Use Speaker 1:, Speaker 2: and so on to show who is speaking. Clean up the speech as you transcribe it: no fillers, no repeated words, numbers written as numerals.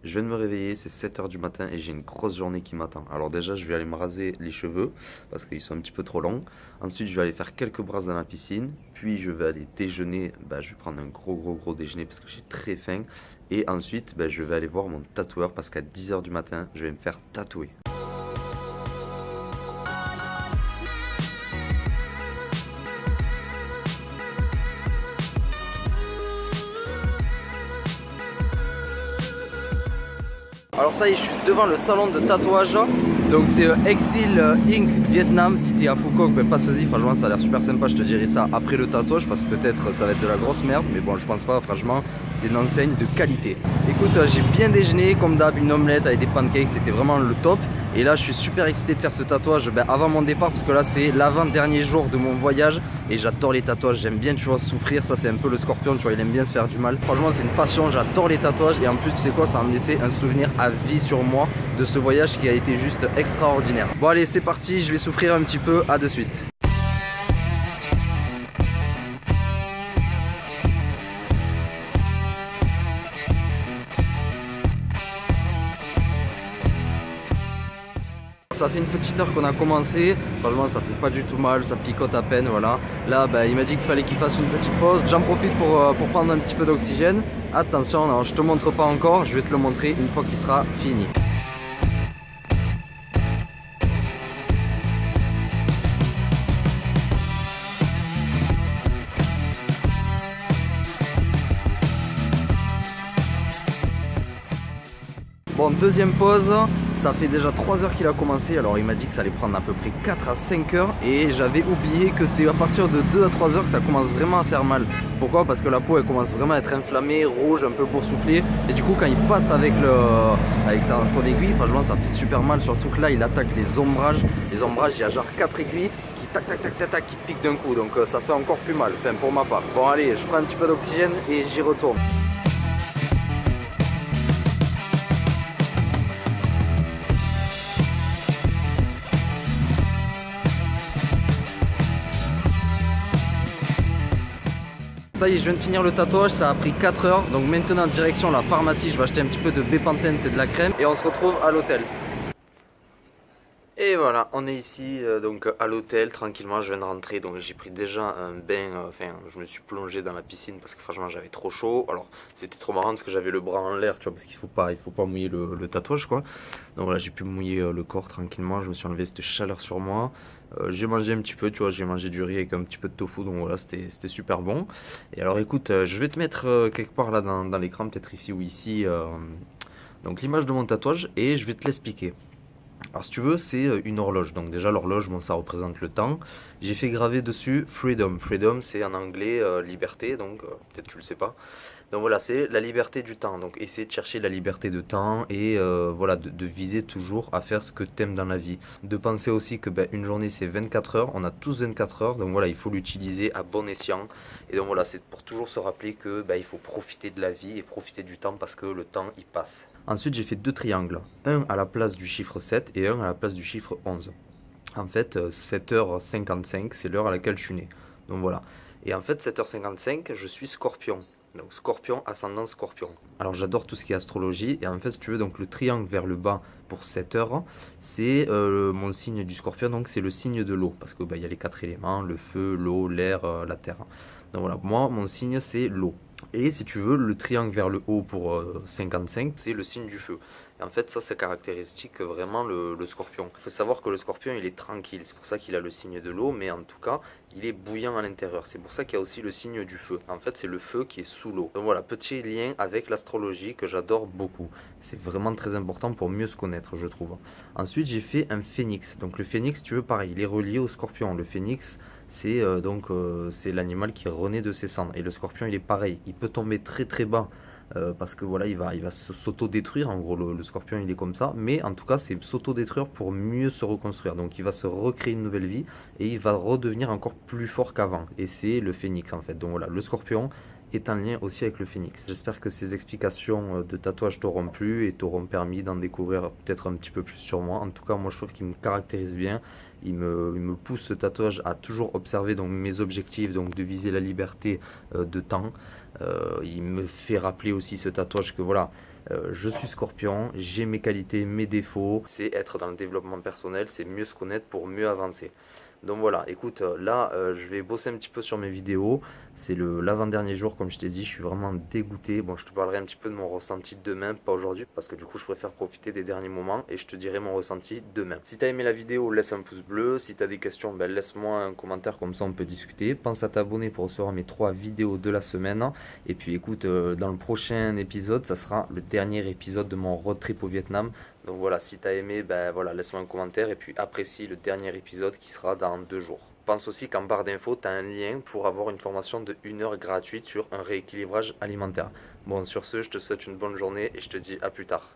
Speaker 1: Je viens de me réveiller, c'est 7 h du matin et j'ai une grosse journée qui m'attend. Alors déjà, je vais aller me raser les cheveux parce qu'ils sont un petit peu trop longs. Ensuite, je vais aller faire quelques brasses dans la piscine. Puis je vais aller déjeuner. Je vais prendre un gros déjeuner parce que j'ai très faim. Et ensuite, je vais aller voir mon tatoueur parce qu'à 10 h du matin, je vais me faire tatouer. Alors ça y est, je suis devant le salon de tatouage. Donc c'est Exil Inc Vietnam. Si t'es à Phuoc, passe-y, franchement ça a l'air super sympa. Je te dirai ça après le tatouage parce que peut-être ça va être de la grosse merde. Mais bon, je pense pas, franchement c'est une enseigne de qualité. Écoute, j'ai bien déjeuné comme d'hab, une omelette avec des pancakes, c'était vraiment le top. Et là je suis super excité de faire ce tatouage avant mon départ parce que là c'est l'avant-dernier jour de mon voyage. Et j'adore les tatouages, j'aime bien, tu vois, souffrir. Ça c'est un peu le scorpion, tu vois, il aime bien se faire du mal. Franchement c'est une passion, j'adore les tatouages. Et en plus tu sais quoi, ça va me laisser un souvenir à vie sur moi de ce voyage qui a été juste extraordinaire. Bon allez, c'est parti, je vais souffrir un petit peu, à de suite. Ça fait une petite heure qu'on a commencé, franchement ça fait pas du tout mal, ça picote à peine, voilà. Là il m'a dit qu'il fallait qu'il fasse une petite pause, j'en profite pour prendre un petit peu d'oxygène. Attention, non, je te montre pas encore, je vais te le montrer une fois qu'il sera fini. Bon, deuxième pause, ça fait déjà 3 heures qu'il a commencé. Alors il m'a dit que ça allait prendre à peu près 4 à 5 heures. Et j'avais oublié que c'est à partir de 2 à 3 heures que ça commence vraiment à faire mal. Pourquoi? Parce que la peau elle commence vraiment à être inflammée, rouge, un peu boursouflée. Et du coup quand il passe avec son aiguille, franchement ça fait super mal. Surtout que là il attaque les ombrages. Les ombrages, il y a genre 4 aiguilles qui tac tac tac tac tac qui piquent d'un coup. Donc ça fait encore plus mal, enfin pour ma part. Bon allez, je prends un petit peu d'oxygène et j'y retourne. Ça y est, je viens de finir le tatouage, ça a pris 4 heures. Donc maintenant direction la pharmacie, je vais acheter un petit peu de Bepanthen, c'est de la crème. Et on se retrouve à l'hôtel. Et voilà, on est ici donc à l'hôtel tranquillement, je viens de rentrer. Donc j'ai pris déjà un bain, je me suis plongé dans la piscine parce que franchement j'avais trop chaud. Alors c'était trop marrant parce que j'avais le bras en l'air, tu vois, parce qu'il faut pas mouiller le tatouage quoi. Donc voilà, j'ai pu mouiller le corps tranquillement, je me suis enlevé cette chaleur sur moi. J'ai mangé un petit peu, tu vois, j'ai mangé du riz avec un petit peu de tofu, donc voilà, c'était super bon. Et alors écoute, je vais te mettre quelque part là dans l'écran, peut-être ici ou ici, donc l'image de mon tatouage et je vais te l'expliquer. Alors si tu veux, c'est une horloge, donc déjà l'horloge, bon, ça représente le temps. J'ai fait graver dessus Freedom. Freedom c'est en anglais liberté, donc peut-être tu le sais pas. Donc voilà, c'est la liberté du temps, donc essayer de chercher la liberté de temps et voilà, de viser toujours à faire ce que tu aimes dans la vie. De penser aussi que une journée c'est 24 heures, on a tous 24 heures, donc voilà, il faut l'utiliser à bon escient. Et donc voilà, c'est pour toujours se rappeler que il faut profiter de la vie et profiter du temps parce que le temps il passe. Ensuite j'ai fait 2 triangles, un à la place du chiffre 7 et un à la place du chiffre 11. En fait 7h55 c'est l'heure à laquelle je suis né, donc voilà. Et en fait 7h55 je suis Scorpion. Donc Scorpion, ascendant Scorpion. Alors j'adore tout ce qui est astrologie. Et en fait si tu veux, donc le triangle vers le bas pour 7 heures, c'est mon signe du Scorpion. Donc c'est le signe de l'eau. Parce que il y a les 4 éléments, le feu, l'eau, l'air, la terre. Donc voilà, moi mon signe c'est l'eau. Et si tu veux, le triangle vers le haut pour 55, c'est le signe du feu. Et en fait ça c'est caractéristique vraiment le Scorpion. Il faut savoir que le Scorpion il est tranquille, c'est pour ça qu'il a le signe de l'eau, mais en tout cas il est bouillant à l'intérieur. C'est pour ça qu'il y a aussi le signe du feu. En fait c'est le feu qui est sous l'eau. Donc voilà, petit lien avec l'astrologie que j'adore beaucoup. C'est vraiment très important pour mieux se connaître, je trouve. Ensuite j'ai fait un phénix. Donc le phénix, tu veux, pareil, il est relié au Scorpion. Le phénix c'est c'est l'animal qui renaît de ses cendres. Et le Scorpion il est pareil, il peut tomber très très bas. Parce que voilà, il va s'auto-détruire. En gros, le Scorpion il est comme ça, mais en tout cas c'est s'auto-détruire pour mieux se reconstruire. Donc il va se recréer une nouvelle vie et il va redevenir encore plus fort qu'avant. Et c'est le phénix en fait. Donc voilà, le Scorpion est en lien aussi avec le phénix. J'espère que ces explications de tatouage t'auront plu et t'auront permis d'en découvrir peut-être un petit peu plus sur moi. En tout cas moi je trouve qu'il me caractérise bien. Il me pousse ce tatouage à toujours observer donc mes objectifs, donc de viser la liberté de temps. Il me fait rappeler aussi ce tatouage que voilà, Je suis Scorpion, j'ai mes qualités, mes défauts. C'est être dans le développement personnel, c'est mieux se connaître pour mieux avancer. Donc voilà, écoute, là je vais bosser un petit peu sur mes vidéos. C'est l'avant-dernier jour, comme je t'ai dit, je suis vraiment dégoûté. Bon, je te parlerai un petit peu de mon ressenti demain, pas aujourd'hui, parce que du coup je préfère profiter des derniers moments et je te dirai mon ressenti demain. Si t'as aimé la vidéo, laisse un pouce bleu. Si t'as des questions, ben, laisse-moi un commentaire, comme ça on peut discuter. Pense à t'abonner pour recevoir mes 3 vidéos de la semaine. Et puis écoute, dans le prochain épisode, ça sera le dernier épisode de mon road trip au Vietnam. Donc voilà, si t'as aimé, ben voilà, laisse-moi un commentaire et puis apprécie le dernier épisode qui sera dans 2 jours. Pense aussi qu'en barre d'infos, tu as un lien pour avoir une formation de 1 heure gratuite sur un rééquilibrage alimentaire. Bon, sur ce, je te souhaite une bonne journée et je te dis à plus tard.